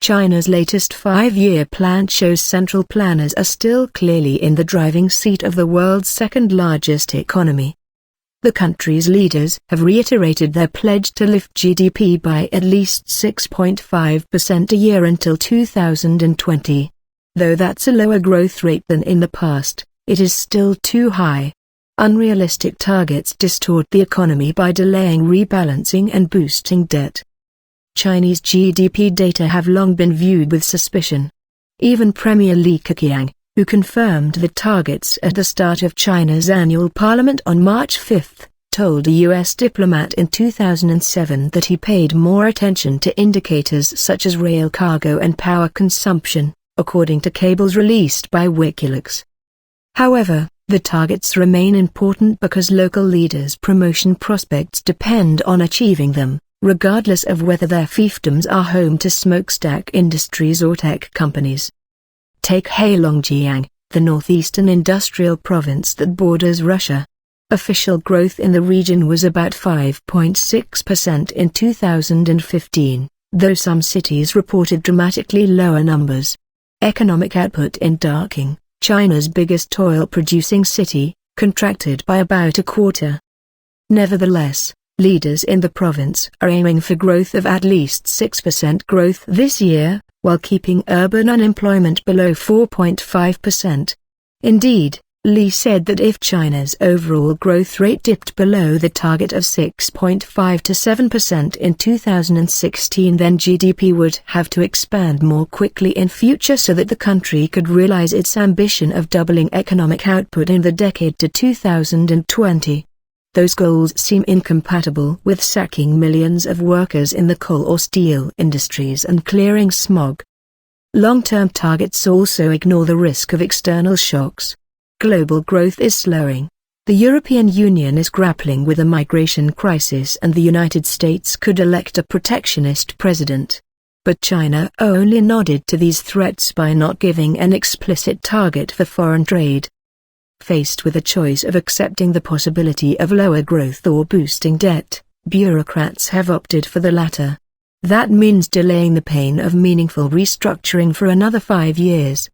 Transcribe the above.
China's latest 5-year plan shows central planners are still clearly in the driving seat of the world's second-largest economy. The country's leaders have reiterated their pledge to lift GDP by at least 6.5% a year until 2020. Though that's a lower growth rate than in the past, it is still too high. Unrealistic targets distort the economy by delaying rebalancing and boosting debt. Chinese GDP data have long been viewed with suspicion. Even Premier Li Keqiang, who confirmed the targets at the start of China's annual parliament on March 5, told a U.S. diplomat in 2007 that he paid more attention to indicators such as rail cargo and power consumption, according to cables released by Wikileaks. However, the targets remain important because local leaders' promotion prospects depend on achieving them, regardless of whether their fiefdoms are home to smokestack industries or tech companies. Take Heilongjiang, the northeastern industrial province that borders Russia. Official growth in the region was about 5.6% in 2015, though some cities reported dramatically lower numbers. Economic output in Daqing, China's biggest oil-producing city, contracted by about a quarter. Nevertheless, leaders in the province are aiming for growth of at least 6% growth this year, while keeping urban unemployment below 4.5%. Indeed, Li said that if China's overall growth rate dipped below the target of 6.5 to 7% in 2016, then GDP would have to expand more quickly in future so that the country could realize its ambition of doubling economic output in the decade to 2020. Those goals seem incompatible with sacking millions of workers in the coal or steel industries and clearing smog. Long-term targets also ignore the risk of external shocks. Global growth is slowing. The European Union is grappling with a migration crisis and the United States could elect a protectionist president. But China only nodded to these threats by not giving an explicit target for foreign trade. Faced with a choice of accepting the possibility of lower growth or boosting debt, bureaucrats have opted for the latter. That means delaying the pain of meaningful restructuring for another 5 years.